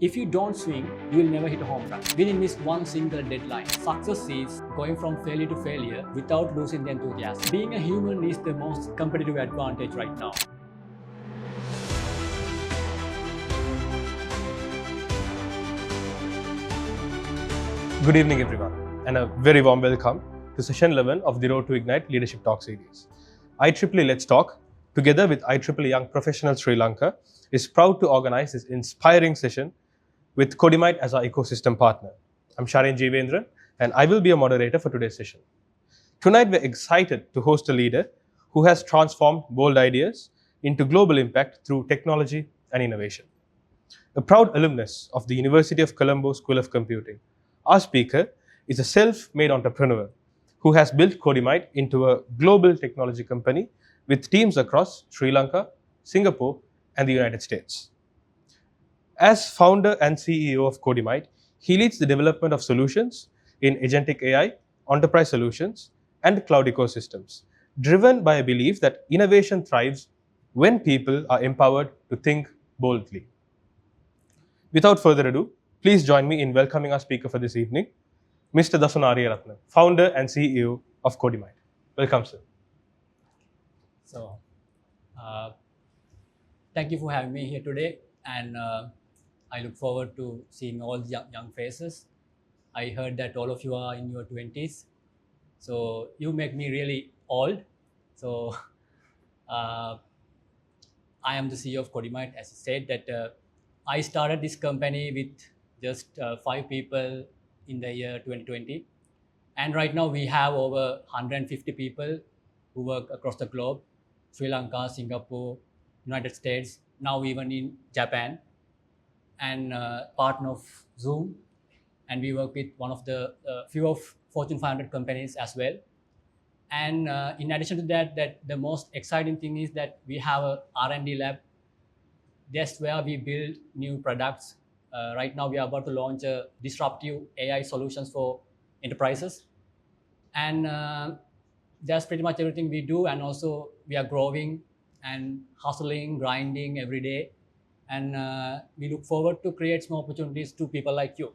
If you don't swing, you will never hit a home run. Winning is one single deadline. Success is going from failure to failure without losing the enthusiasm. Being a human is the most competitive advantage right now. Good evening, everyone, and a very warm welcome to session 11 of the Road to Ignite Leadership Talk series. IEEE Let's Talk, together with IEEE Young Professionals Sri Lanka, is proud to organize this inspiring session with Codimite as our ecosystem partner. I'm 𝐷𝐴𝐿𝑦, and I will be a moderator for today's session. Tonight, we're excited to host a leader who has transformed bold ideas into global impact through technology and innovation. A proud alumnus of the University of Colombo School of Computing, our speaker is a self-made entrepreneur who has built Codimite into a global technology company with teams across Sri Lanka, Singapore, and the United States. As founder and CEO of Codimite, he leads the development of solutions in agentic AI, enterprise solutions, and cloud ecosystems, driven by a belief that innovation thrives when people are empowered to think boldly. Without further ado, please join me in welcoming our speaker for this evening, Mr. Dasun Ariyarathna, founder and CEO of Codimite. Welcome, sir. So, thank you for having me here today, and I look forward to seeing all the young faces. I heard that all of you are in your 20s, so you make me really old. So, I am the CEO of Codimite. As I said, that I started this company with just 5 people in the year 2020. And right now we have over 150 people who work across the globe, Sri Lanka, Singapore, United States, now even in Japan, and partner of Zoom. And we work with one of the few of Fortune 500 companies as well. And in addition to that, the most exciting thing is that we have a R&D lab. That's where we build new products. Right now, we are about to launch a disruptive AI solutions for enterprises. And that's pretty much everything we do. And also, we are growing and hustling, grinding every day. And we look forward to create more opportunities to people like you.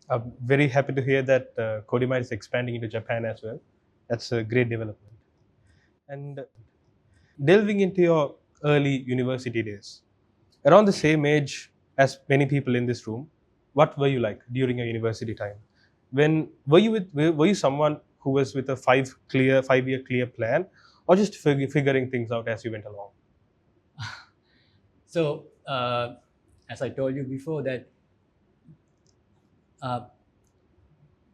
I'm very happy to hear that Codimite is expanding into Japan as well. That's a great development. And delving into your early university days, around the same age as many people in this room, what were you like during your university time? Were you someone who was with a 5-year clear plan, or just figuring things out as you went along? So, as I told you before, that I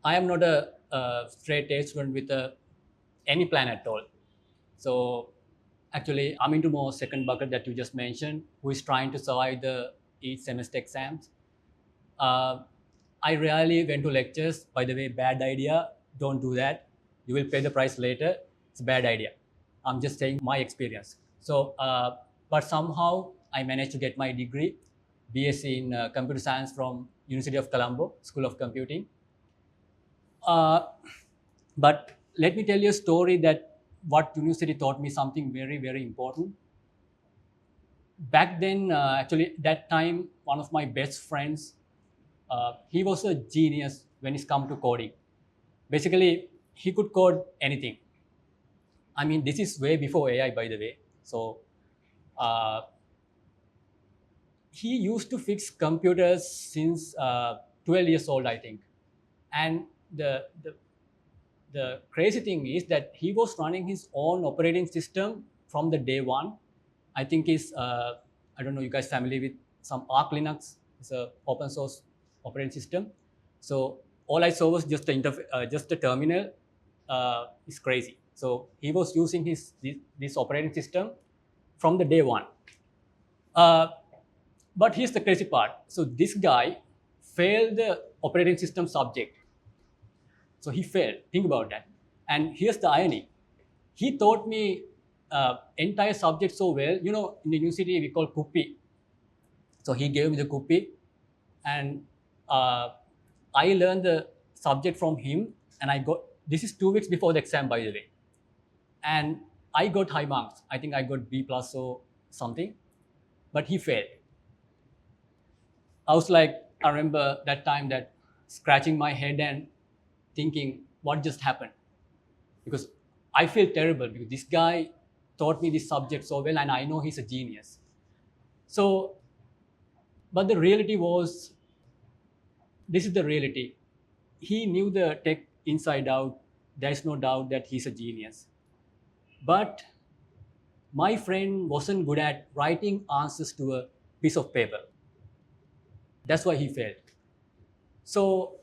am not a straight A student with any plan at all. So, actually, I'm into more second bucket that you just mentioned, who is trying to survive each semester exams. I rarely went to lectures. By the way, bad idea. Don't do that. You will pay the price later. It's a bad idea. I'm just saying my experience. So, but somehow I managed to get my degree, BSc in Computer Science from University of Colombo School of Computing. But let me tell you a story that what university taught me something very, very important. Back then, actually, that time, one of my best friends, he was a genius when it's come to coding. Basically, he could code anything. I mean, this is way before AI, by the way. So, he used to fix computers since 12 years old, I think. And the crazy thing is that he was running his own operating system from the day one. I think I don't know, you guys familiar with some Arch Linux? It's an open source operating system. So all I saw was just a terminal. It's crazy. So he was using this operating system from the day one. But here's the crazy part. So this guy failed the operating system subject. So he failed. Think about that. And here's the irony. He taught me entire subject so well. You know, in the university we call 𝐾𝐃. So he gave me the 𝐾𝐃, and I learned the subject from him. And this is 2 weeks before the exam, by the way. And I got high marks. I think I got B+ or something. But he failed. I was like, I remember that time that scratching my head and thinking, what just happened? Because I feel terrible because this guy taught me this subject so well and I know he's a genius. So, but the reality was, this is the reality. He knew the tech inside out. There's no doubt that he's a genius. But my friend wasn't good at writing answers to a piece of paper. That's why he failed. So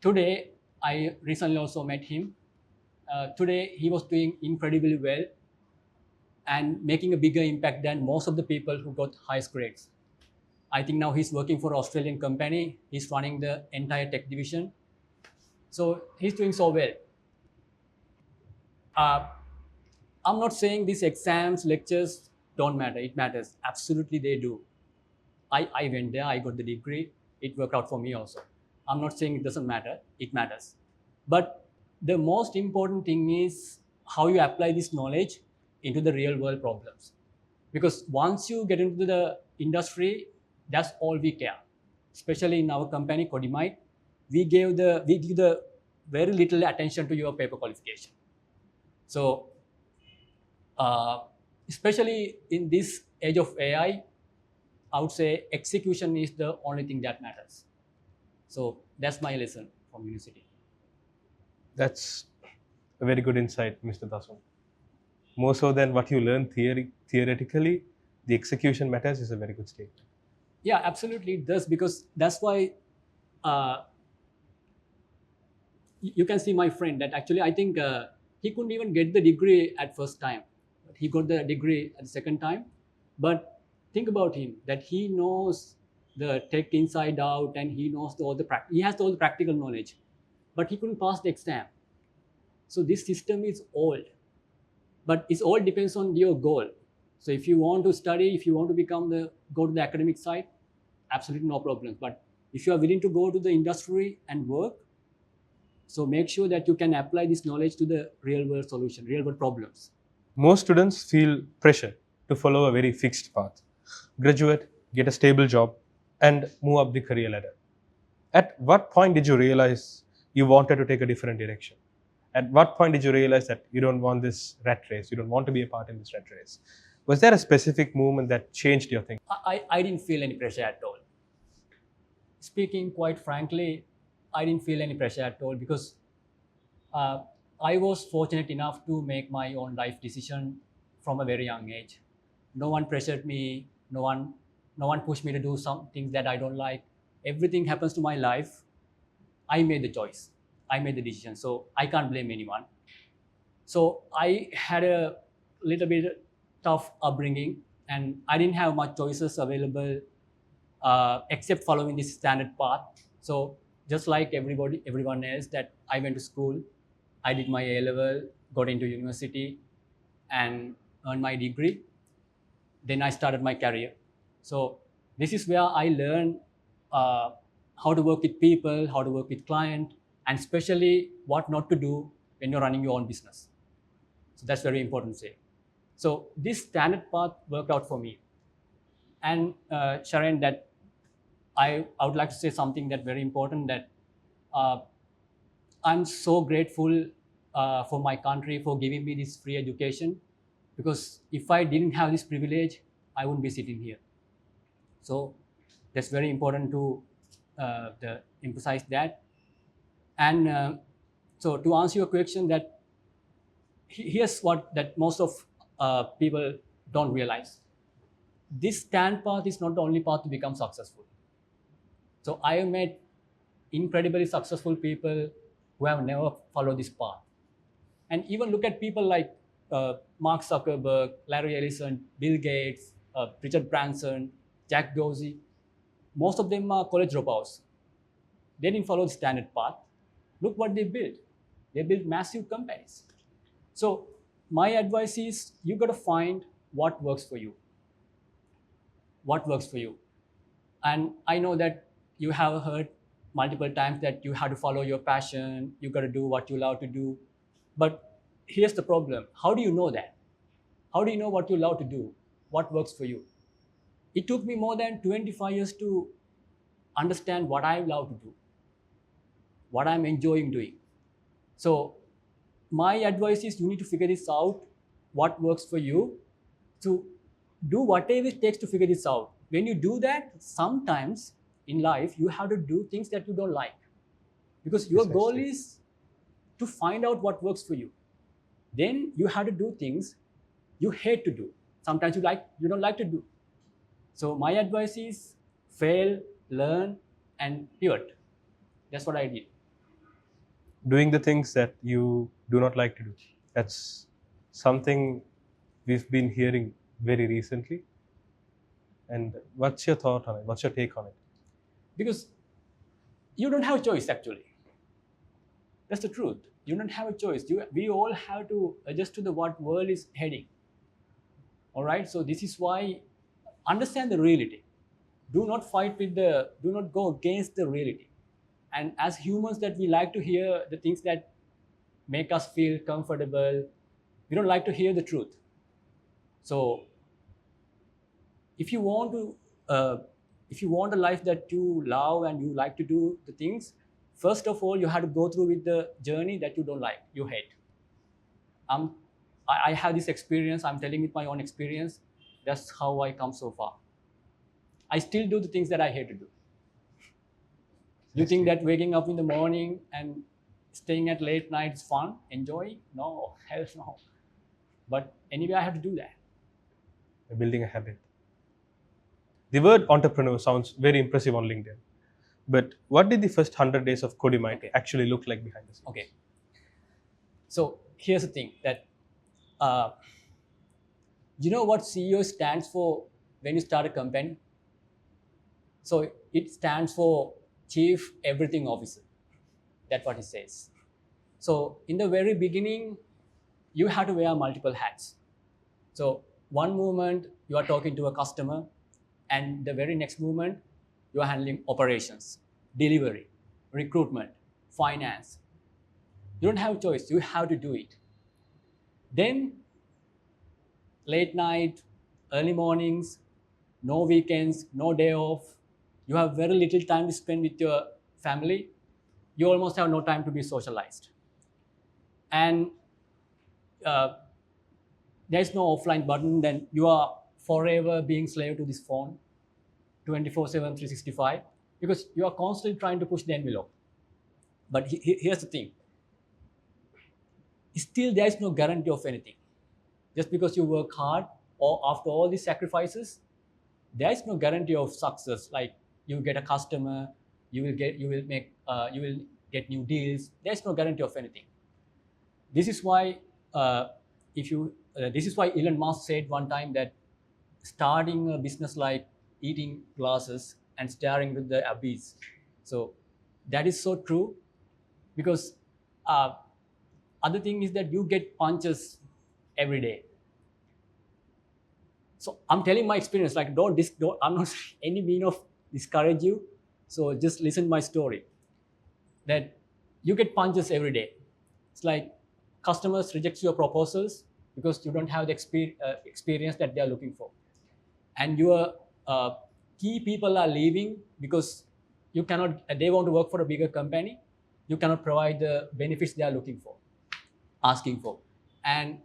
today, I recently also met him. Today, he was doing incredibly well and making a bigger impact than most of the people who got highest grades. I think now he's working for an Australian company. He's running the entire tech division. So he's doing so well. I'm not saying these exams, lectures don't matter. It matters. Absolutely, they do. I went there, I got the degree. It worked out for me also. I'm not saying it doesn't matter. It matters. But the most important thing is how you apply this knowledge into the real world problems. Because once you get into the industry, that's all we care. Especially in our company, 𝐾𝐃𝐬𝐻, we give the very little attention to your paper qualification. So, especially in this age of AI, I would say execution is the only thing that matters. So that's my lesson from university. That's a very good insight, Mr. Dasun. More so than what you learn theoretically, the execution matters is a very good statement. Yeah, absolutely it does, because that's why you can see my friend that actually I think he couldn't even get the degree at first time. He got the degree at the second time. But think about him, that he knows the tech inside out and he knows he has all the practical knowledge, but he couldn't pass the exam. So this system is old, but it all depends on your goal. So if you want to study, if you want to go to the academic side, absolutely no problem. But if you are willing to go to the industry and work, so make sure that you can apply this knowledge to the real world solution, real world problems. Most students feel pressure to follow a very fixed path. Graduate, get a stable job, and move up the career ladder. At what point did you realize you wanted to take a different direction? At what point did you realize that you don't want this rat race, you don't want to be a part in this rat race? Was there a specific moment that changed your thinking? I didn't feel any pressure at all. Speaking quite frankly, I didn't feel any pressure at all, because I was fortunate enough to make my own life decision from a very young age. No one pressured me, no one pushed me to do some things that I don't like. Everything happens to my life. I made the choice. I made the decision. So I can't blame anyone. So I had a little bit tough upbringing and I didn't have much choices available except following this standard path. So just like everyone else, that I went to school, I did my A-level, got into university and earned my degree. Then I started my career. So this is where I learned how to work with people, how to work with clients, and especially what not to do when you're running your own business. So that's very important to say. So this standard path worked out for me. And Sharon, that I would like to say something that very important, that I'm so grateful for my country for giving me this free education, because if I didn't have this privilege, I wouldn't be sitting here. So that's very important to emphasize that. And so to answer your question, that here's what that most of people don't realize. This stand path is not the only path to become successful. So I have met incredibly successful people who have never followed this path. And even look at people like Mark Zuckerberg, Larry Ellison, Bill Gates, Richard Branson, Jack Dorsey. Most of them are college dropouts. They didn't follow the standard path. Look what they built. They built massive companies. So my advice is, you got to find what works for you. What works for you. And I know that you have heard multiple times that you have to follow your passion, you got to do what you love to do. But here's the problem. How do you know that? How do you know what you love to do? What works for you? It took me more than 25 years to understand what I love to do, what I'm enjoying doing. So my advice is you need to figure this out, what works for you, to do whatever it takes to figure this out. When you do that, sometimes in life you have to do things that you don't like, because your goal Precisely. is to find out what works for you. Then you have to do things you hate to do. Sometimes you don't like to do. So my advice is fail, learn, and pivot. That's what I did. Doing the things that you do not like to do. That's something we've been hearing very recently. And what's your thought on it? What's your take on it? Because you don't have a choice, actually. That's the truth. You don't have a choice. We all have to adjust to the what world is heading. All right. So this is why understand the reality. Do not go against the reality. And as humans, that we like to hear the things that make us feel comfortable. We don't like to hear the truth. So if you want a life that you love and you like to do the things, first of all, you have to go through with the journey that you don't like, you hate. I have this experience. I'm telling it my own experience. That's how I come so far. I still do the things that I hate to do. You think that waking up in the morning and staying at late night is fun, enjoy? No, hell no. But anyway, I have to do that. Building a habit. The word entrepreneur sounds very impressive on LinkedIn. But what did the first 100 days of Codimind actually look like behind the scenes? Okay. So here's the thing that, you know what CEO stands for when you start a company? So it stands for Chief Everything Officer. That's what it says. So in the very beginning, you have to wear multiple hats. So one moment you are talking to a customer, and the very next moment you are handling operations, delivery, recruitment, finance. You don't have a choice. You have to do it. Then late night, early mornings, no weekends, no day off. You have very little time to spend with your family. You almost have no time to be socialized. And there's no offline button, then you are forever being slave to this phone, 24/7, 365, because you are constantly trying to push the envelope. But here's the thing. Still, there is no guarantee of anything. Just because you work hard or after all these sacrifices, there is no guarantee of success. Like you get a customer, you will get new deals. There is no guarantee of anything. This is why this is why Elon Musk said one time that starting a business like eating glasses and staring with the abyss. So that is so true, because other thing is that you get punches every day. So I'm telling my experience, like don't I'm not any mean of discourage you. So just listen to my story, that you get punches every day. It's like customers reject your proposals because you don't have the experience that they are looking for. And your key people are leaving because they want to work for a bigger company. You cannot provide the benefits they are asking for. And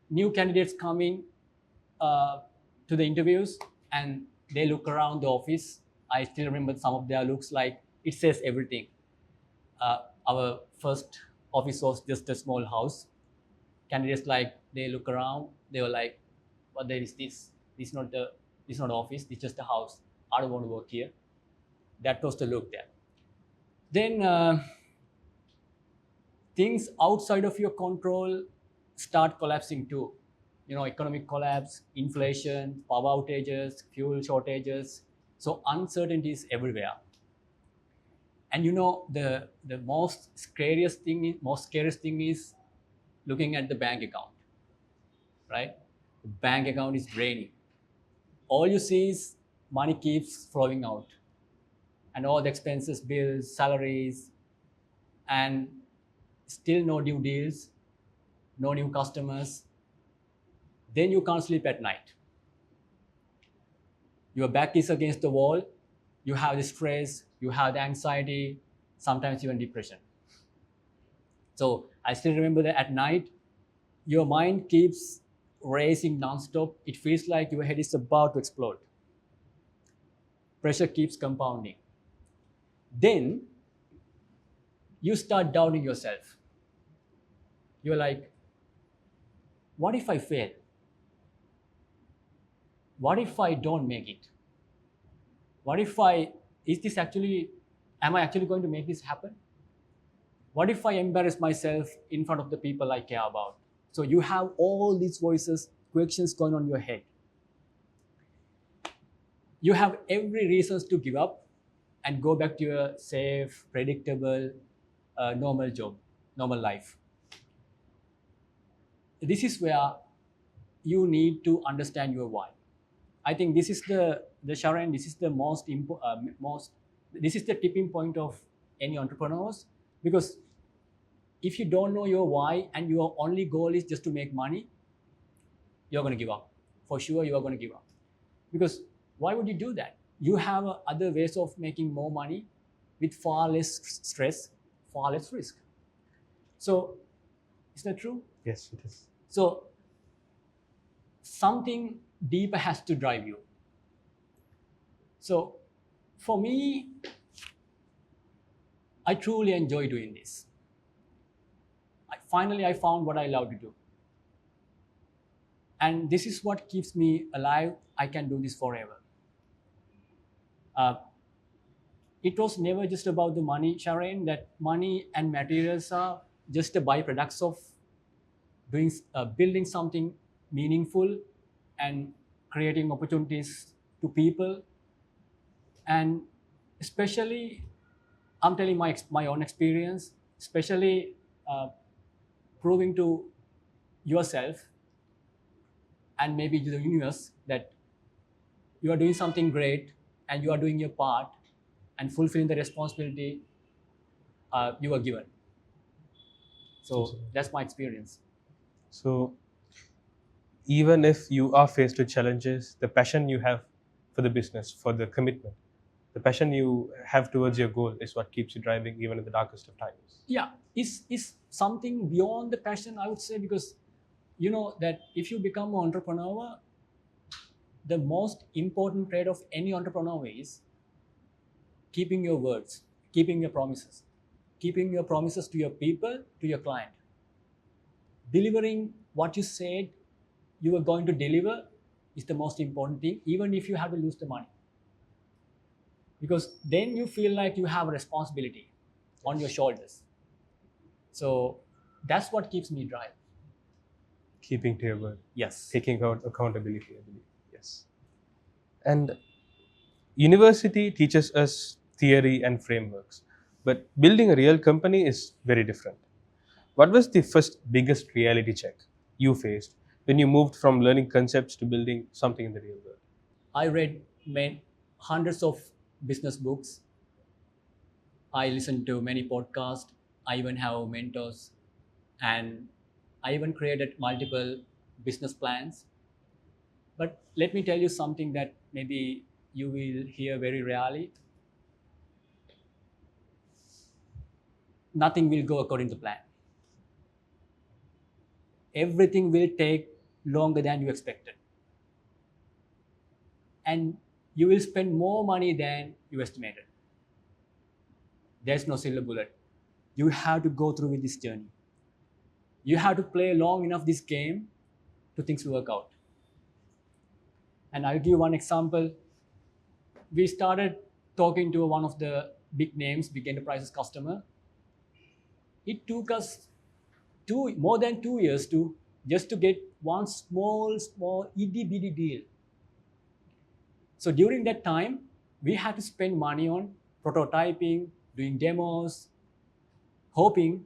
new candidates come in to the interviews and they look around the office. I still remember some of their looks, like it says everything. Our first office was just a small house. Candidates, they look around, they were like, what there is this? This is not office, this is just a house. I don't want to work here. That was the look there. Then things outside of your control start collapsing too. Economic collapse, inflation, power outages, fuel shortages. So uncertainty is everywhere. And the most scariest thing is looking at the bank account, right? The bank account is draining. All you see is money keeps flowing out, and all the expenses, bills, salaries, and still no new deals, no new customers. Then you can't sleep at night. Your back is against the wall, you have the stress, you have the anxiety, sometimes even depression. So I still remember that at night, your mind keeps racing nonstop. It feels like your head is about to explode. Pressure keeps compounding. Then you start doubting yourself. You're like, what if I fail? What if I don't make it? What if am I actually going to make this happen? What if I embarrass myself in front of the people I care about? So you have all these voices, questions going on in your head. You have every reason to give up and go back to your safe, predictable, normal job, normal life. This is where you need to understand your why. I think this is the Sharon, this is the this is the tipping point of any entrepreneurs, because if you don't know your why and your only goal is just to make money, you're going to give up. For sure, you are going to give up. Because why would you do that? You have other ways of making more money with far less stress, far less risk. So, is that true? Yes, it is. So, something deeper has to drive you. So, for me, I truly enjoy doing this. Finally, I found what I love to do. And this is what keeps me alive. I can do this forever. It was never just about the money, Sharon, that money and materials are just the byproducts of building something meaningful and creating opportunities to people. And especially, I'm telling my own experience, especially proving to yourself and maybe to the universe that you are doing something great and you are doing your part and fulfilling the responsibility you were given. So that's my experience. So even if you are faced with challenges, the passion you have for the business, for the commitment, the passion you have towards your goal is what keeps you driving even in the darkest of times. Yeah, it's something beyond the passion, I would say, because you know that if you become an entrepreneur, the most important trait of any entrepreneur is keeping your words, keeping your promises to your people, to your client. Delivering what you said you were going to deliver is the most important thing, even if you have to lose the money. Because then you feel like you have a responsibility on your shoulders. So that's what keeps me drive. Keeping to your word. Yes. Taking out accountability, I believe. Yes. And university teaches us theory and frameworks, but building a real company is very different. What was the first biggest reality check you faced when you moved from learning concepts to building something in the real world? I read hundreds of business books. I listened to many podcasts. I even have mentors. And I even created multiple business plans. But let me tell you something that maybe you will hear very rarely. Nothing will go according to plan. Everything will take longer than you expected. And you will spend more money than you estimated. There's no silver bullet. You have to go through with this journey. You have to play long enough this game to things work out. And I'll give you one example. We started talking to one of the big names, big enterprises customer. It took us more than 2 years just to get one small itty-bitty deal. So during that time, we had to spend money on prototyping, doing demos, hoping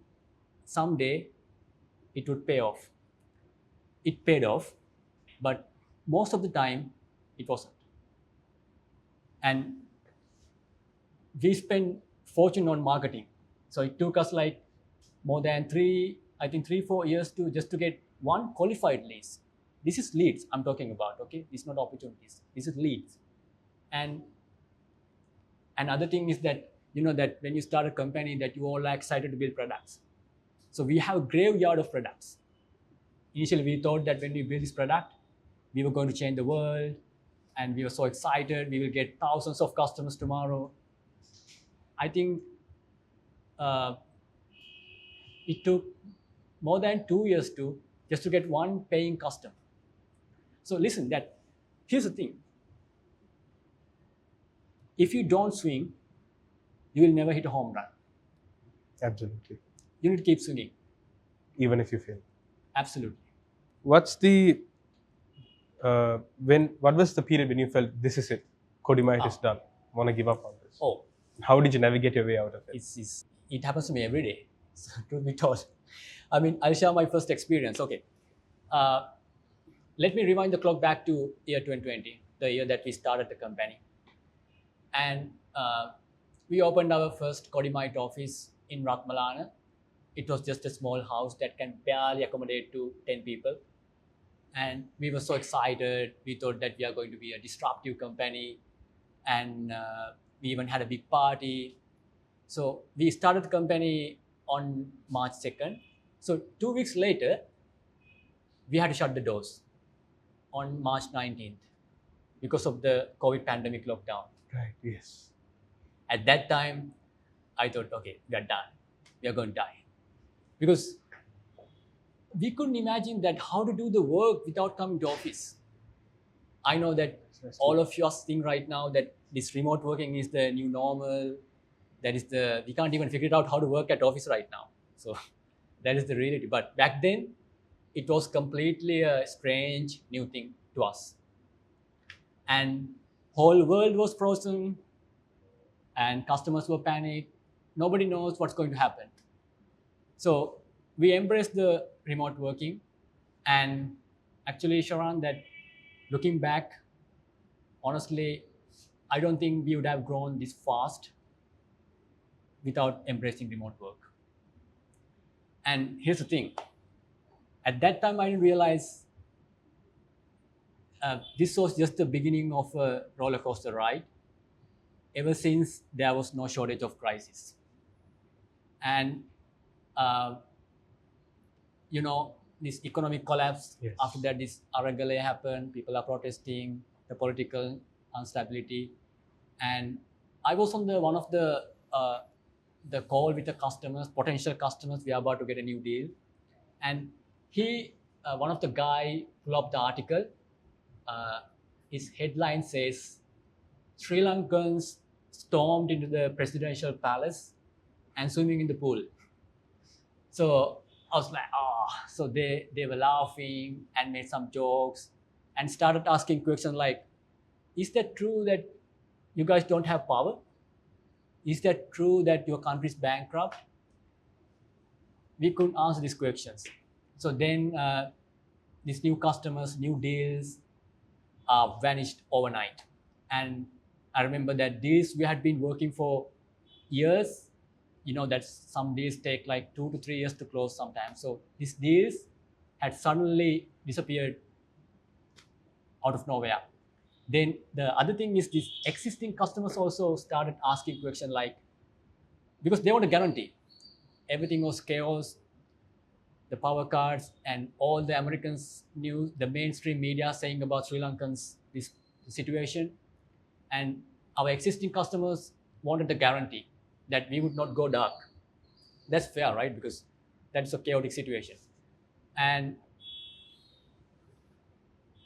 someday it would pay off. It paid off, but most of the time it wasn't. And we spent fortune on marketing. So it took us like more than 3-4 years just to get one qualified leads. This is leads I'm talking about, okay? This is not opportunities. This is leads. And Another thing is that, that when you start a company, that you all are excited to build products. So we have a graveyard of products. Initially, we thought that when we build this product, we were going to change the world, and we were so excited. We will get thousands of customers tomorrow. I think it took more than 2 years just to get one paying customer. So listen, here's the thing. If you don't swing, you will never hit a home run. Absolutely. You need to keep swinging. Even if you fail. Absolutely. What's the what was the period when you felt this is it, 𝐷𝐴𝐻𝑒𝐷𝑖𝑒 is done, want to give up on this? Oh, how did you navigate your way out of it? It happens to me every day. Truth be told, I mean, I'll share my first experience. Okay, let me rewind the clock back to year 2020, the year that we started the company, and we opened our first 𝐷𝐴𝐻𝑒𝐷𝑖𝑒 office in Ratmalana. It was just a small house that can barely accommodate to 10 people. And we were so excited. We thought that we are going to be a disruptive company. And we even had a big party. So we started the company on March 2nd. So 2 weeks later, we had to shut the doors on March 19th because of the COVID pandemic lockdown. Right, yes. At that time, I thought, okay, we are done. We are going to die. Because we couldn't imagine that how to do the work without coming to office. I know that all of you are thinking right now that this remote working is the new normal. We can't even figure out how to work at office right now. So that is the reality. But back then, it was completely a strange new thing to us. And whole world was frozen and customers were panicked. Nobody knows what's going to happen. So we embraced the remote working, and actually, Sharan, that looking back, honestly, I don't think we would have grown this fast without embracing remote work. And here's the thing. At that time, I didn't realize this was just the beginning of a roller coaster ride. Ever since, there was no shortage of crisis. And this economic collapse. Yes. After that, this 𝐼𝐸 happened. People are protesting, the political instability, and I was on one of the call with the customers, potential customers. We are about to get a new deal, and one of the guy pulled up the article. His headline says, "Sri Lankans stormed into the presidential palace and swimming in the pool." So I was like, so they were laughing and made some jokes and started asking questions like, is that true that you guys don't have power? Is that true that your country is bankrupt? We couldn't answer these questions. So then these new customers, new deals vanished overnight. And I remember that deals we had been working for years, that some deals take like 2 to 3 years to close sometimes. So these deals had suddenly disappeared out of nowhere. Then the other thing is these existing customers also started asking questions like, because they want a guarantee. Everything was chaos, the power cards, and all the Americans knew, the mainstream media saying about Sri Lankans, this situation. And our existing customers wanted the guarantee that we would not go dark. That's fair, right? Because that's a chaotic situation. And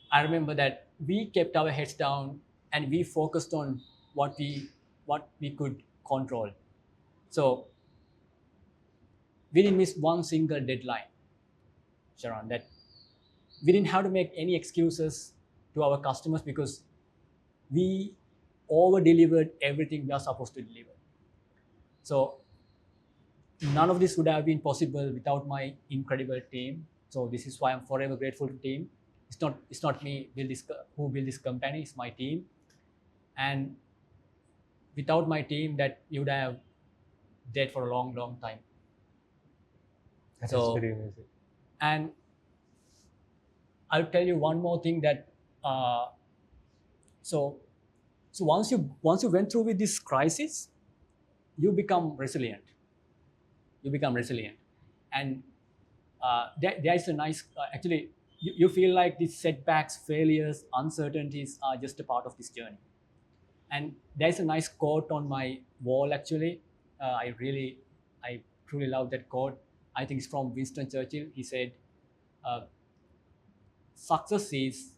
I remember that we kept our heads down and we focused on what we could control. So we didn't miss one single deadline, Sharan, that we didn't have to make any excuses to our customers because we over-delivered everything we are supposed to deliver. So none of this would have been possible without my incredible team. So this is why I'm forever grateful to the team. It's not me who built this company, it's my team. And without my team, that you would have dead for a long, long time. That is very amazing. And I'll tell you one more thing that, so So once you went through with this crisis, you become resilient. You become resilient, and there's a nice actually. You feel like these setbacks, failures, uncertainties are just a part of this journey. And there's a nice quote on my wall actually. I truly love that quote. I think it's from Winston Churchill. He said, uh, "Success is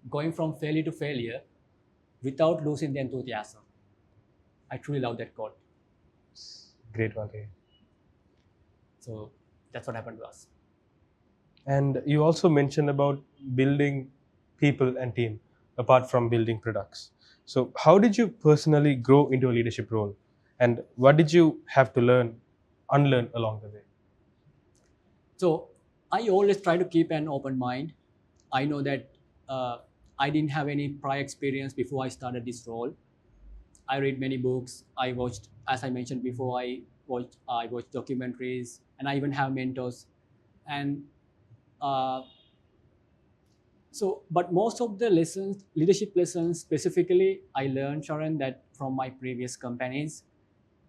going from failure to failure without losing the enthusiasm." I truly love that quote. Great one here. So that's what happened to us. And you also mentioned about building people and team apart from building products. So how did you personally grow into a leadership role? And what did you have to unlearn along the way? So I always try to keep an open mind. I know that I didn't have any prior experience before I started this role. I read many books. I watched, as I mentioned before, I watched documentaries, and I even have mentors. And uh, but most of the lessons, leadership lessons specifically, I learned, Sharon, that from my previous companies,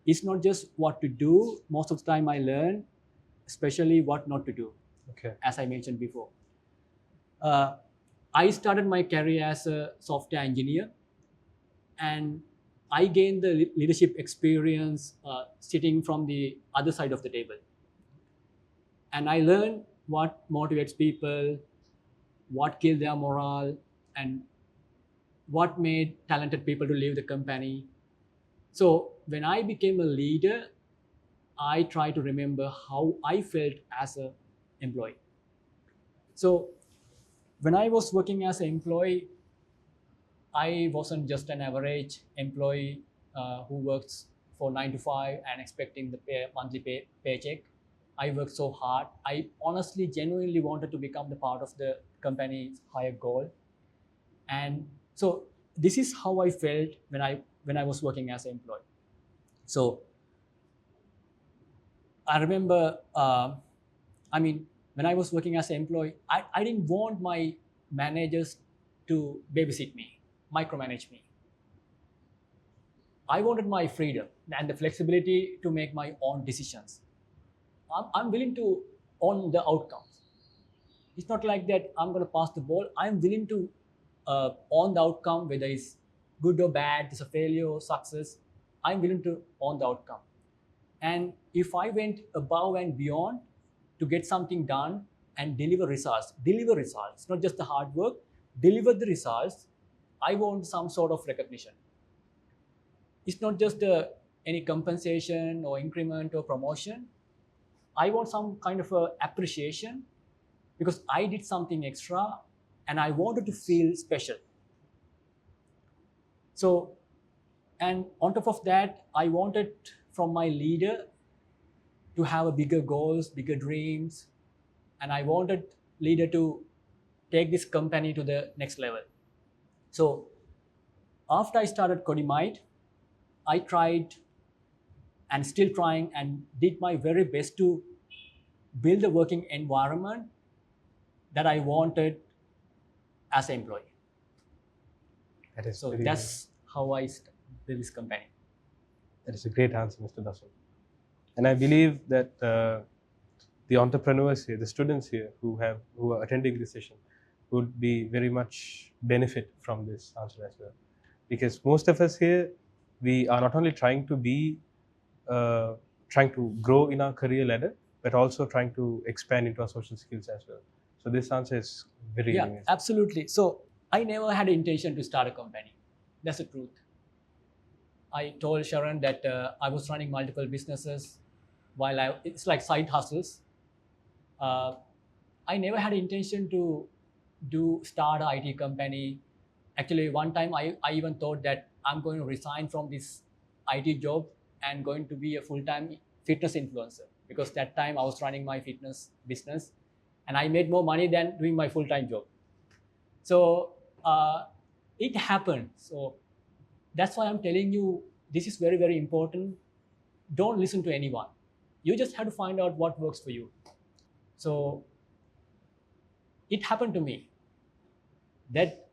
it's not just what to do. Most of the time, I learn, especially what not to do. Okay. As I mentioned before, I started my career as a software engineer, and I gained the leadership experience sitting from the other side of the table. And I learned what motivates people, what killed their morale, and what made talented people to leave the company. So when I became a leader, I try to remember how I felt as an employee. So when I was working as an employee, I wasn't just an average employee who works for 9 to 5 and expecting the monthly paycheck. I worked so hard. I honestly, genuinely wanted to become the part of the company's higher goal. And so this is how I felt when I was working as an employee. So I remember, when I was working as an employee, I didn't want my managers to babysit me, micromanage me. I wanted my freedom and the flexibility to make my own decisions. I'm willing to own the outcomes. It's not like that I'm going to pass the ball. I'm willing to own the outcome, whether it's good or bad, it's a failure or success. I'm willing to own the outcome. And if I went above and beyond to get something done and deliver results, not just the hard work, deliver the results, I want some sort of recognition. It's not just any compensation or increment or promotion. I want some kind of appreciation because I did something extra and I wanted to feel special. So, and on top of that, I wanted from my leader to have a bigger goals, bigger dreams, and I wanted leader to take this company to the next level. So after I started Codimite, I tried and still trying and did my very best to build a working environment that I wanted as an employee. So that's how I built this company. That is a great answer, Mr. Dasun. And I believe that the entrepreneurs here, the students here who are attending this session would be very much benefit from this answer as well. Because most of us here, we are not only trying to grow in our career ladder, but also trying to expand into our social skills as well. So this answer is very amazing. Absolutely. So I never had an intention to start a company. That's the truth. I told Sharon that I was running multiple businesses it's like side hustles. I never had an intention to start an IT company. Actually, one time I even thought that I'm going to resign from this IT job and going to be a full-time fitness influencer, because that time I was running my fitness business and I made more money than doing my full-time job. So it happened. So that's why I'm telling you, this is very, very important. Don't listen to anyone. You just have to find out what works for you. So it happened to me that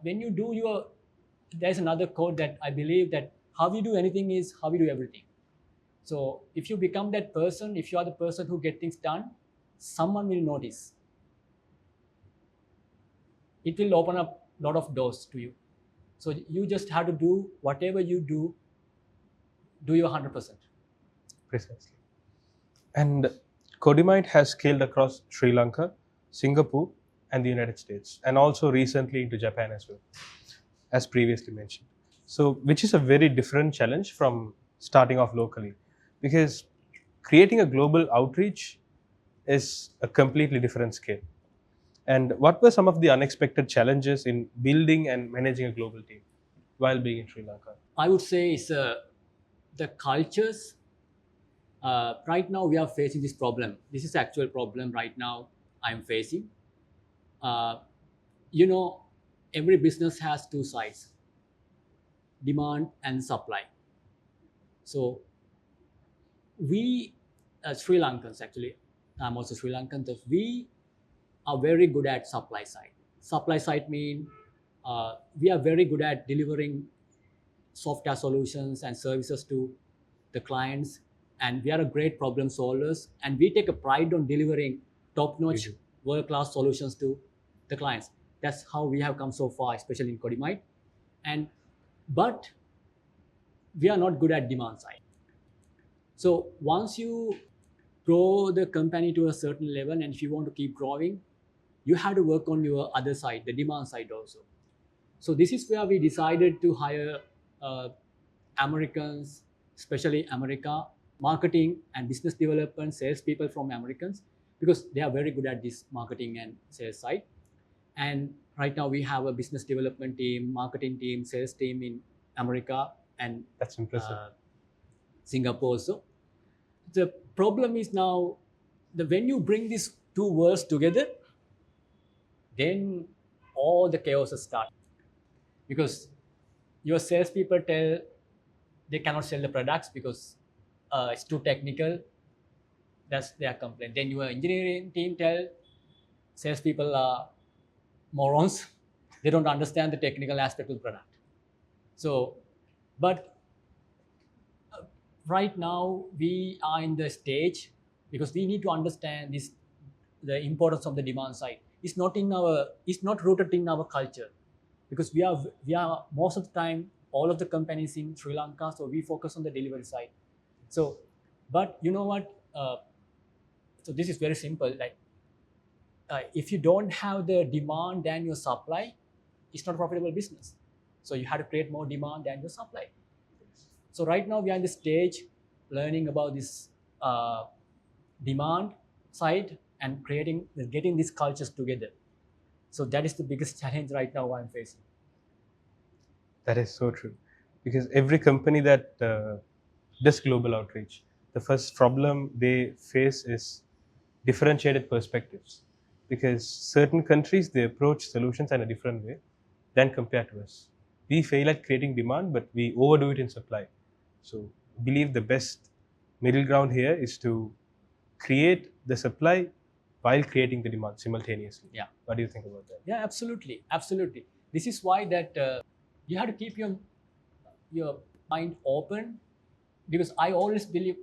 when you do your there's another quote that I believe that how you do anything is how you do everything. So if you become that person, if you are the person who get things done, someone will notice. It will open up a lot of doors to you. So you just have to do whatever you do your 100%. Precisely. And 𝐷𝐻𝐃 has scaled across Sri Lanka, Singapore, and the United States, and also recently into Japan as well, as previously mentioned. So, which is a very different challenge from starting off locally, because creating a global outreach is a completely different scale. And what were some of the unexpected challenges in building and managing a global team while being in Sri Lanka? I would say it's the cultures. Right now, we are facing this problem. This is the actual problem right now I'm facing. You know, every business has two sides, demand and supply. So we, Sri Lankans actually, I'm also Sri Lankan, so we are very good at supply side. Supply side mean we are very good at delivering software solutions and services to the clients, and we are a great problem solvers, and we take a pride on delivering top-notch world-class solutions to the clients. That's how we have come so far, especially in 𝐷𝐻𝐃. But we are not good at demand side. So once you grow the company to a certain level, and if you want to keep growing, you have to work on your other side, the demand side also. So this is where we decided to hire Americans, especially America, marketing and business development, sales people from Americans, because they are very good at this marketing and sales side. And right now we have a business development team, marketing team, sales team in America and That's impressive. Singapore also. The problem is now when you bring these two worlds together, then all the chaos starts. Because your salespeople tell they cannot sell the products because it's too technical. That's their complaint. Then your engineering team tell salespeople are morons. They don't understand the technical aspect of the product. So, but right now we are in the stage because we need to understand this, the importance of the demand side. It's not rooted in our culture, because we are most of the time all of the companies in Sri Lanka, so we focus on the delivery side. So, but you know what? So this is very simple. Like, if you don't have the demand than your supply, it's not a profitable business. So you have to create more demand than your supply. So right now we are in the stage learning about this demand side and getting these cultures together. So that is the biggest challenge right now I'm facing. That is so true, because every company that does global outreach, the first problem they face is differentiated perspectives, because certain countries, they approach solutions in a different way than compared to us. We fail at creating demand, but we overdo it in supply. So I believe the best middle ground here is to create the supply while creating the demand simultaneously. Yeah. What do you think about that? Yeah, absolutely, absolutely. This is why that you have to keep your mind open, because I always believe,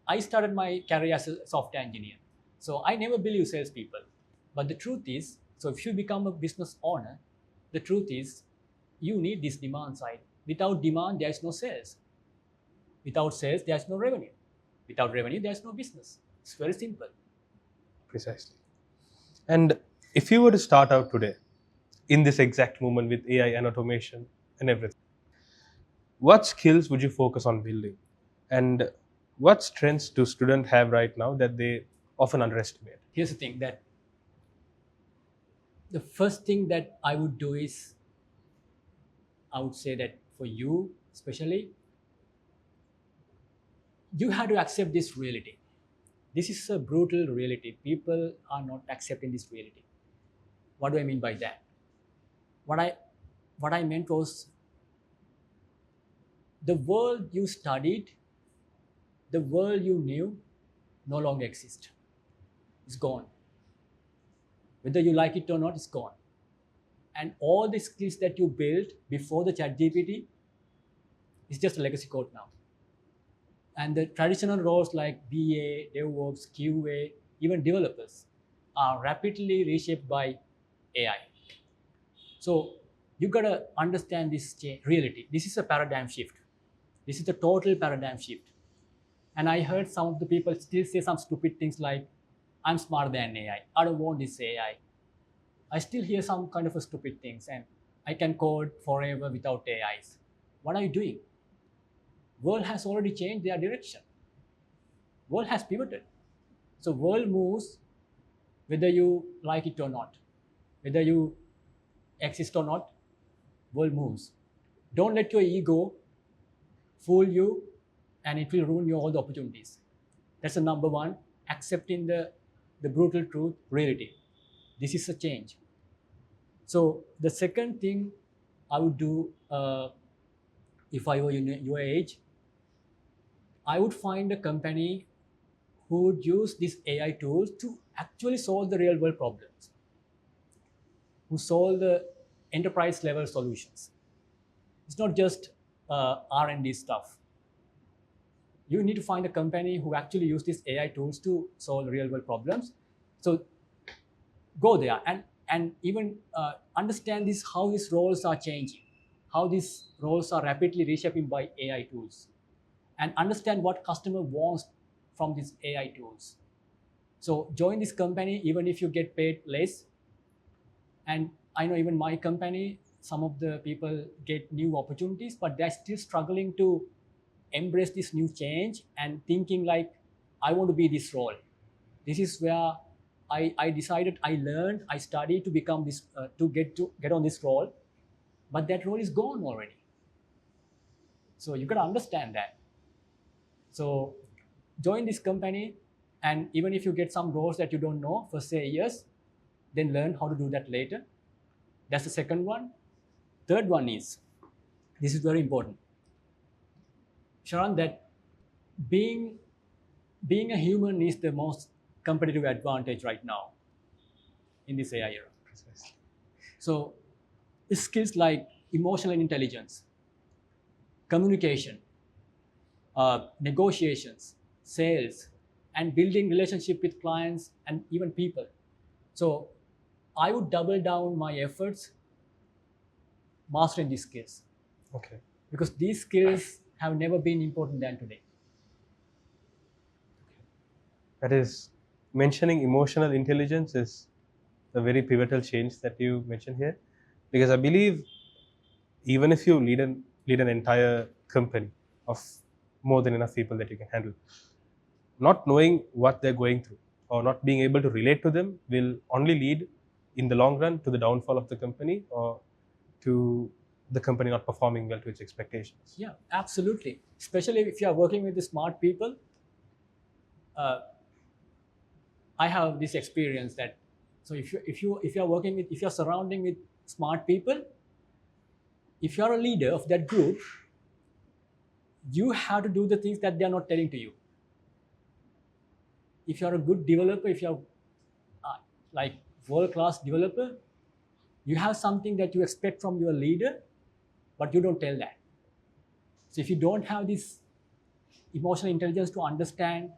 I started my career as a software engineer, so I never believe salespeople. But the truth is, so if you become a business owner, the truth is you need this demand side. Without demand, there is no sales. Without sales, there is no revenue. Without revenue, there is no business. It's very simple. Precisely. And if you were to start out today, in this exact moment with AI and automation and everything, what skills would you focus on building? And what strengths do students have right now that they often underestimate? Here's the thing, that the first thing that I would do is, I would say that for you especially, you have to accept this reality. This is a brutal reality. People are not accepting this reality. What do I mean by that? What I meant was, the world you studied, the world you knew, no longer exists. It's gone. Whether you like it or not, it's gone. And all the skills that you built before the ChatGPT is just a legacy code now. And the traditional roles like BA, DevOps, QA, even developers are rapidly reshaped by AI. So you gotta understand this reality. This is a paradigm shift. This is a total paradigm shift. And I heard some of the people still say some stupid things like, I'm smarter than AI. I don't want this AI. I still hear some kind of a stupid things, and I can code forever without AIs. What are you doing? World has already changed their direction. World has pivoted. So world moves whether you like it or not, whether you exist or not, world moves. Don't let your ego fool you, and it will ruin your all the opportunities. That's the number one, accepting the brutal truth, reality. This is a change. So the second thing I would do if I were your age, I would find a company who would use these AI tools to actually solve the real world problems, who solve the enterprise level solutions. It's not just R&D stuff. You need to find a company who actually use these AI tools to solve real world problems. So go there and even understand this, how these roles are changing, how these roles are rapidly reshaping by AI tools, and understand what customer wants from these AI tools. So join this company even if you get paid less. And I know even my company, some of the people get new opportunities, but they're still struggling to embrace this new change and thinking like, I want to be this role. This is where I decided, I learned, I studied to become this, to get on this role, but that role is gone already. So you gotta understand that. So join this company, and even if you get some roles that you don't know for say years, then learn how to do that later. That's the second one. Third one is, this is very important, Sharan, that being a human is the most competitive advantage right now in this AI era. Precisely. So skills like emotional intelligence, communication, negotiations, sales, and building relationship with clients and even people. So I would double down my efforts mastering these skills. Okay. Because these skills have never been important than today. That is, mentioning emotional intelligence is a very pivotal change that you mentioned here, because I believe even if you lead an entire company of more than enough people that you can handle, not knowing what they're going through or not being able to relate to them will only lead in the long run to the downfall of the company or to the company not performing well to its expectations. Yeah, absolutely. Especially if you are working with the smart people. I have this experience that, so if you are working with, if you are surrounding with smart people, if you are a leader of that group, you have to do the things that they are not telling to you. If you are a good developer, if you are like world-class developer, you have something that you expect from your leader, but you don't tell that. So if you don't have this emotional intelligence to understand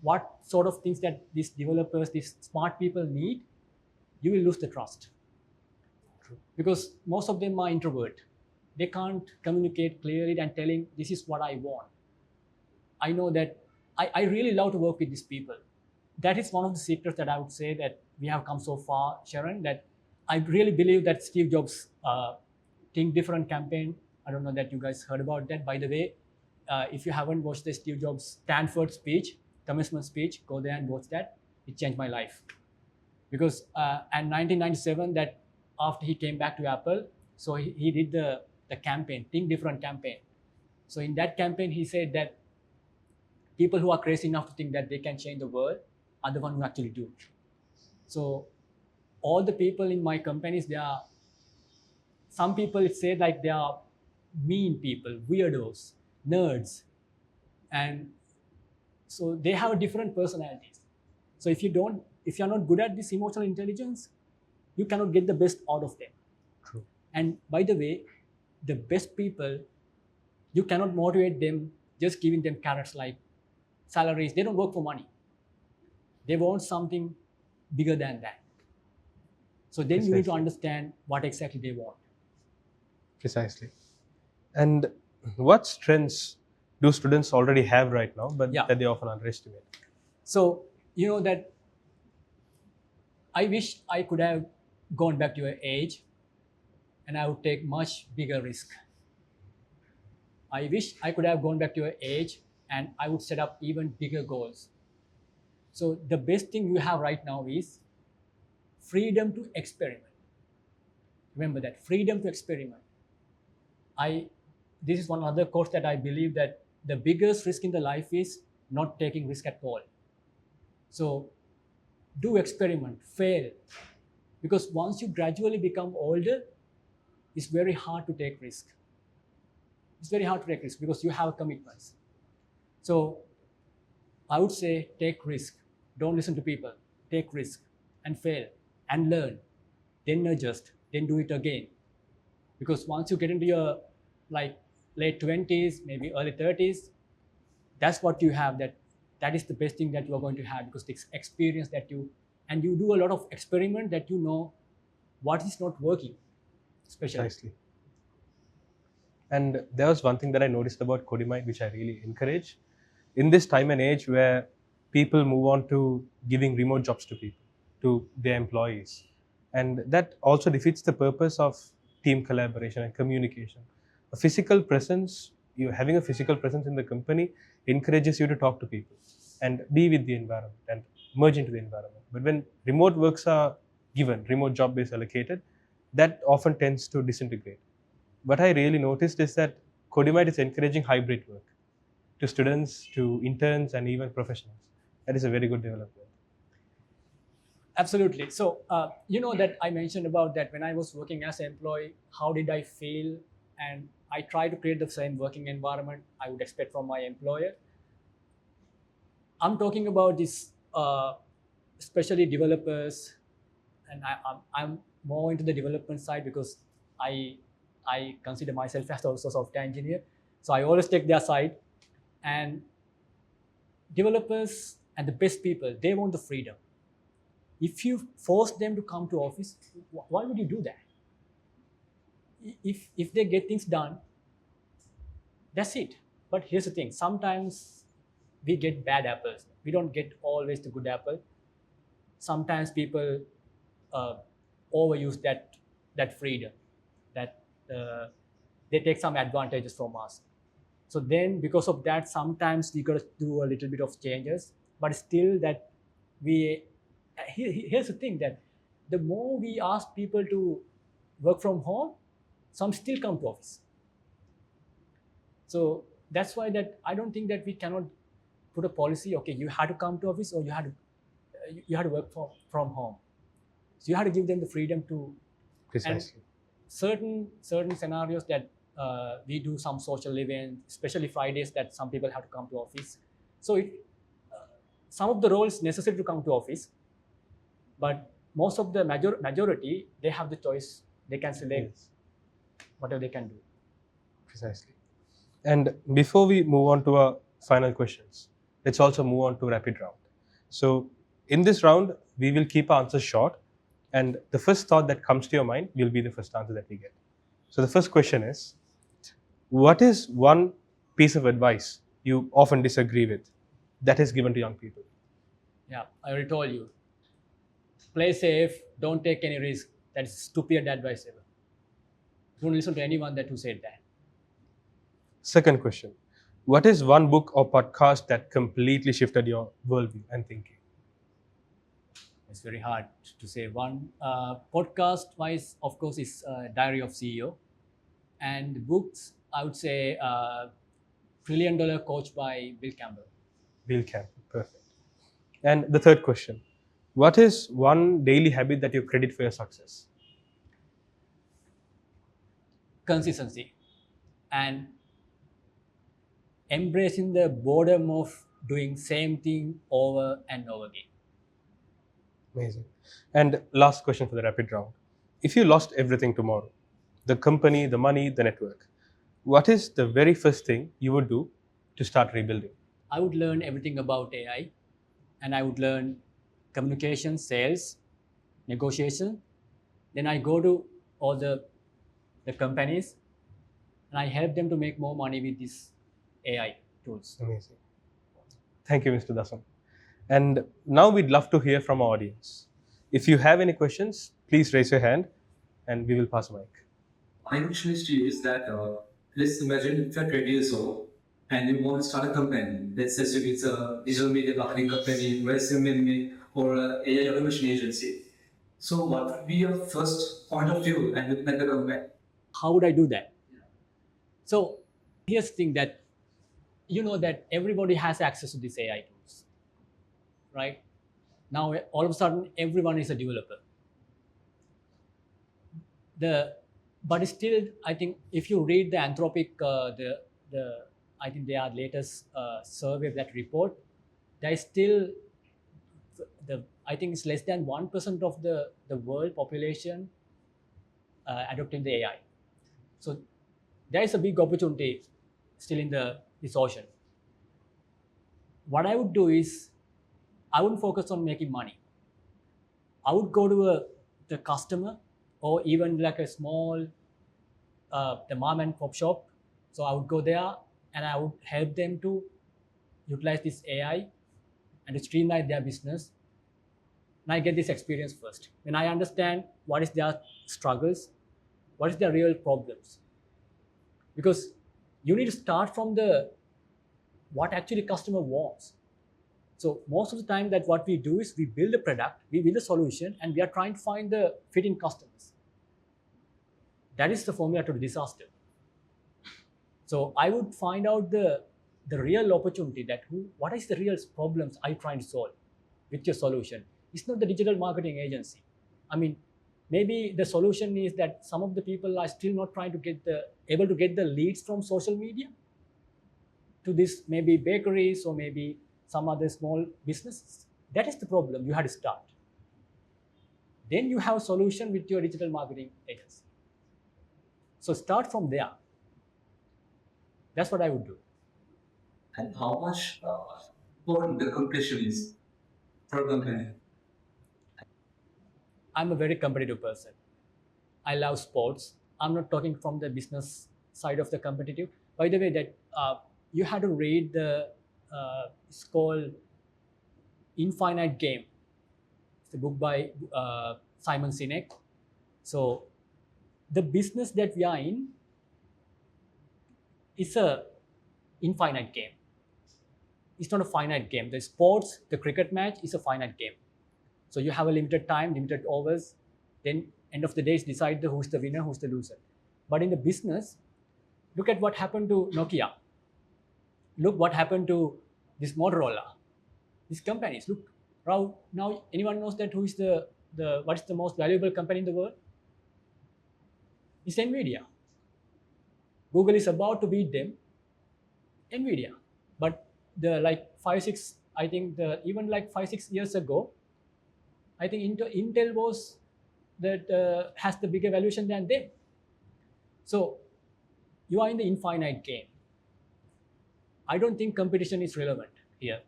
what sort of things that these developers, these smart people need, you will lose the trust. True. Because most of them are introvert. They can't communicate clearly and telling, this is what I want. I know that I really love to work with these people. That is one of the secrets that I would say that we have come so far, Sharon, that I really believe that Steve Jobs' Think Different campaign, I don't know that you guys heard about that. By the way, if you haven't watched the Steve Jobs Stanford speech, commencement speech, go there and watch that. It changed my life. Because in 1997, that after he came back to Apple, so he did the campaign, Think Different campaign. So in that campaign, he said that people who are crazy enough to think that they can change the world are the ones who actually do. So all the people in my companies, they are, some people it say like they are mean people, weirdos, nerds. And so they have different personalities. So if you're not good at this emotional intelligence, you cannot get the best out of them. True. And by the way, the best people, you cannot motivate them just giving them carrots like salaries. They don't work for money. They want something bigger than that. So then you need to understand what exactly they want. Precisely. And what strengths do students already have right now, but that they often underestimate? So, you know that I wish I could have gone back to your age and I would take much bigger risk. I wish I could have gone back to your age and I would set up even bigger goals. So the best thing you have right now is freedom to experiment. Remember that, freedom to experiment. This is one other quote that I believe that the biggest risk in the life is not taking risk at all. So do experiment, fail. Because once you gradually become older, it's very hard to take risk. It's very hard to take risk because you have commitments. So I would say take risk. Don't listen to people. Take risk and fail and learn. Then adjust. Then do it again. Because once you get into your late 20s, maybe early 30s, that's what you have. That is the best thing that you are going to have, because the experience that you do a lot of experiment that you know what is not working, especially. Precisely. And there was one thing that I noticed about 𝐷𝐴𝐀𝐃, which I really encourage. In this time and age where people move on to giving remote jobs to people, to their employees, and that also defeats the purpose of team collaboration and communication. A physical presence, having a physical presence in the company encourages you to talk to people and be with the environment and merge into the environment. But when remote works are given, remote job is allocated, that often tends to disintegrate. What I really noticed is that 𝐷𝐴𝐀𝐃 is encouraging hybrid work to students, to interns, and even professionals. That is a very good development. Absolutely. So, you know that I mentioned about that when I was working as an employee, how did I feel? And I try to create the same working environment I would expect from my employer. I'm talking about this, especially developers, and I'm more into the development side because I consider myself as also a software engineer. So I always take their side. And developers and the best people, they want the freedom. If you force them to come to office, why would you do that? If they get things done, that's it. But here's the thing, sometimes we get bad apples. We don't get always the good apple. Sometimes people overuse that freedom, that they take some advantages from us. So then because of that, sometimes we got to do a little bit of changes, but still that here's the thing, that the more we ask people to work from home, some still come to office. So that's why that I don't think that we cannot put a policy, okay, you had to come to office or you had to work from home. So you have to give them the freedom to. Precisely. And certain scenarios that we do some social events, especially Fridays, that some people have to come to office. So some of the roles necessary to come to office, but most of the majority, they have the choice. They can select whatever they can do. Precisely. And before we move on to our final questions, let's also move on to rapid round. So in this round, we will keep our answers short, and the first thought that comes to your mind will be the first answer that we get. So the first question is, what is one piece of advice you often disagree with that is given to young people? Yeah, I already told you. Play safe, don't take any risk. That is stupid advice ever. Don't listen to anyone who said that. Second question, what is one book or podcast that completely shifted your worldview and thinking? It's very hard to say one. Podcast-wise, of course, is Diary of CEO. And books, I would say $1 Trillion Coach by Bill Campbell. Bill Campbell, perfect. And the third question, what is one daily habit that you credit for your success? Consistency. And embracing the boredom of doing same thing over and over again. Amazing. And last question for the rapid round. If you lost everything tomorrow, the company, the money, the network, what is the very first thing you would do to start rebuilding? I would learn everything about AI, and I would learn communication, sales, negotiation. Then I go to all the companies and I help them to make more money with these AI tools. Amazing. Thank you, Mr. Dasun. And now we'd love to hear from our audience. If you have any questions, please raise your hand and we will pass the mic. My question is to you is that let's imagine if you're 20 years old and you want to start a company. Let's say it's a digital media marketing company, resume, or an AI automation agency. So what would be your first point of view and looking at the company? How would I do that? So here's the thing, that you know that everybody has access to these AI tools, right? Now all of a sudden everyone is a developer. But still, I think if you read the Anthropic, I think their latest survey, that report, there is still I think it's less than 1% of the world population adopting the AI. So there is a big opportunity still in this ocean. What I would do is, I wouldn't focus on making money. I would go to the customer, or even like a small the mom and pop shop. So I would go there and I would help them to utilize this AI and to streamline their business. And I get this experience first. When I understand what is their struggles, what is their real problems. Because you need to start from what actually customer wants. So most of the time that what we do is we build a product, we build a solution, and we are trying to find the fitting customers. That is the formula to disaster. So I would find out the real opportunity, that what is the real problems are you trying to solve with your solution. It's not the digital marketing agency. I mean, maybe the solution is that some of the people are still not trying to able to get the leads from social media to this maybe bakeries or maybe some other small businesses. That is the problem. You had to start. Then you have a solution with your digital marketing agency. So start from there. That's what I would do. And how much important the competition is for a company? I'm a very competitive person. I love sports. I'm not talking from the business side of the competitive. By the way, that you had to read it's called Infinite Game. It's a book by Simon Sinek. So the business that we are in is a infinite game. It's not a finite game. The sports, the cricket match is a finite game. So you have a limited time, limited overs. Then end of the day, decide who's the winner, who's the loser. But in the business, look at what happened to Nokia. Look what happened to this Motorola. These companies. Look, now anyone knows that who is what is the most valuable company in the world? It's NVIDIA. Google is about to beat them, NVIDIA. But even like 5-6 years ago, I think Intel was has the bigger valuation than them. So you are in the infinite game. I don't think competition is relevant here.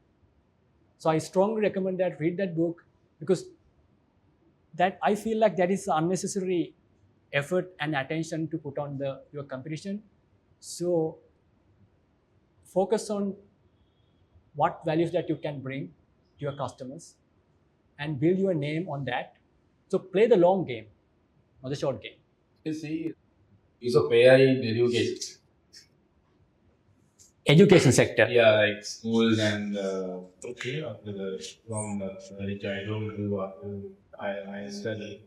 So I strongly recommend that read that book, because that I feel like that is unnecessary effort and attention to put on your competition. So focus on what values that you can bring to your customers and build your name on that. So play the long game, not the short game. You see, use of AI in education. Education sector. Yeah, like schools and from which I don't do I study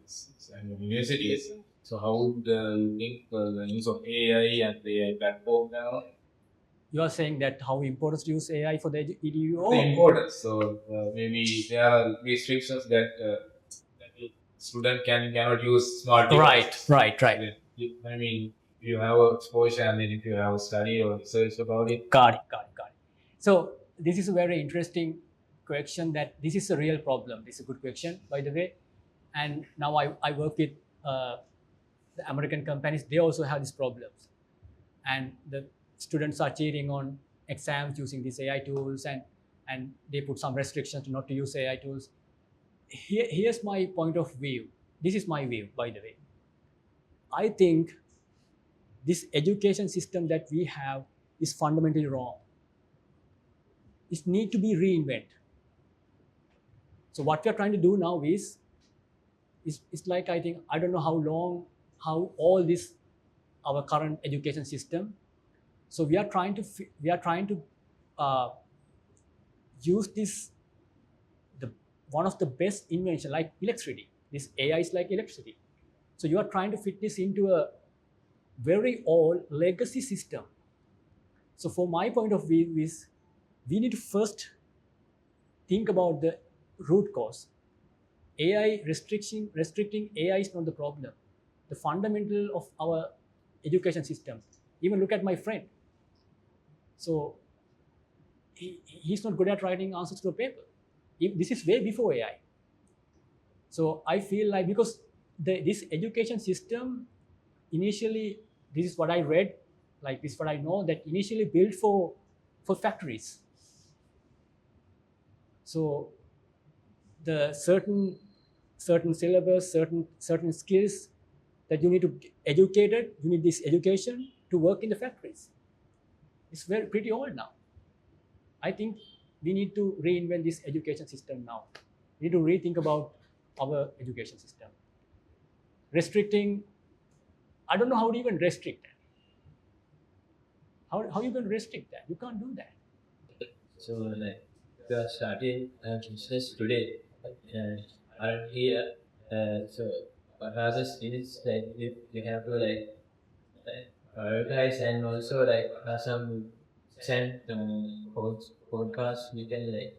and universities. So how would you think the use of AI and the AI platform now? You are saying that how important to use AI for the EDU? The importance. So maybe there are restrictions that student cannot use smart devices. Right. I mean, you have a exposure and then if you have a study or research about it. Got it. So this is a very interesting question that this is a real problem. This is a good question, by the way. And now I work with the American companies. They also have these problems. And the students are cheating on exams using these AI tools, and they put some restrictions not to use AI tools. Here's my point of view. This is my view, by the way. I think this education system that we have is fundamentally wrong. It needs to be reinvented. So what we are trying to do now is like, I think, I don't know how all this, our current education system. So we are trying to use this, one of the best invention, like electricity. This AI is like electricity. So you are trying to fit this into a very old legacy system. So from my point of view is, we need to first think about the root cause. AI restricting AI is not the problem. The fundamental of our education system. Even look at my friend. So he's not good at writing answers to a paper. This is way before AI. So I feel like, because this education system initially, this is what I read, like this is what I know, that initially built for factories. So the certain syllabus, certain skills that you need to be educated, you need this education to work in the factories. It's pretty old now. I think we need to reinvent this education system now. We need to rethink about our education system. Restricting, I don't know how to even restrict that. How you going to restrict that? You can't do that. So like we are starting business today, are here. So what are the skills that you have to like prioritize, and also like some send podcast you can like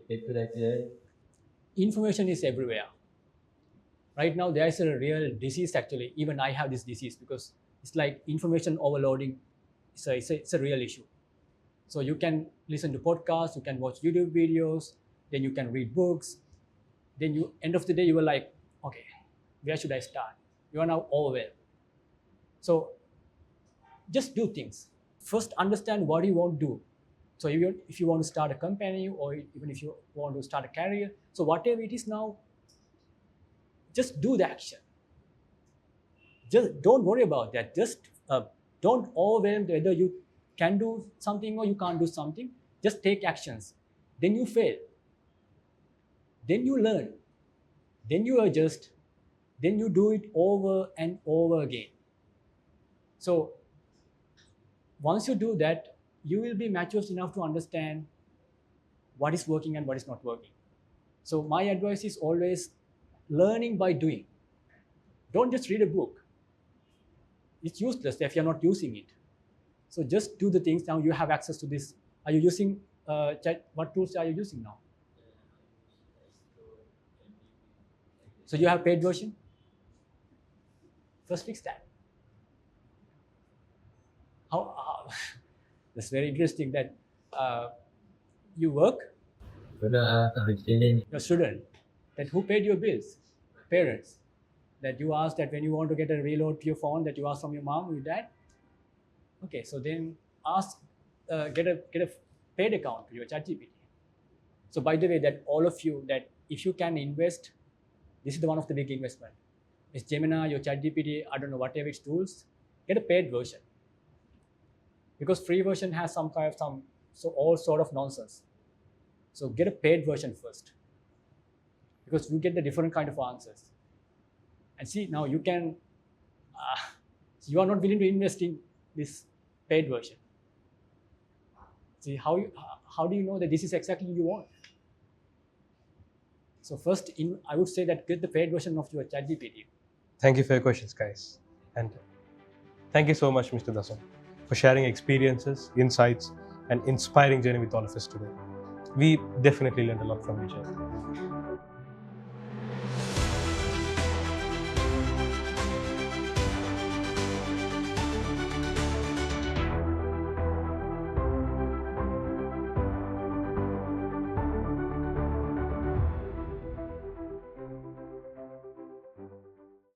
get to like learn. Information is everywhere. Right now there is a real disease actually. Even I have this disease because it's like information overloading. It's a real issue. So you can listen to podcasts, you can watch YouTube videos, then you can read books. Then you, end of the day, you were like, okay, where should I start? You are now overwhelmed. So just do things. First understand what you want to do. So if you want to start a company, or even if you want to start a career, so whatever it is now, just do the action. Just don't worry about that. Just don't overwhelm whether you can do something or you can't do something. Just take actions. Then you fail. Then you learn. Then you adjust. Then you do it over and over again. So once you do that, you will be mature enough to understand what is working and what is not working. So my advice is always learning by doing. Don't just read a book. It's useless if you're not using it. So just do the things. Now you have access to this. Are you using chat? What tools are you using now? So you have paid version? First fix that. That's very interesting that you work, your student, that who paid your bills? Parents. That you ask that when you want to get a reload to your phone, that you ask from your mom, your dad. Okay, so then ask, get a paid account to your ChatGPT. So by the way, that all of you, that if you can invest, this is the one of the big investment. It's Gemini, your ChatGPT, I don't know, whatever its tools, get a paid version. Because free version has so all sort of nonsense. So get a paid version first. Because you get the different kind of answers. And see, now you can, you are not willing to invest in this paid version. See, how do you know that this is exactly what you want? So first, I would say that get the paid version of your ChatGPT. Thank you for your questions, guys. And thank you so much, Mr. Dasun, for sharing experiences, insights, and inspiring journey with all of us today. We definitely learned a lot from each other.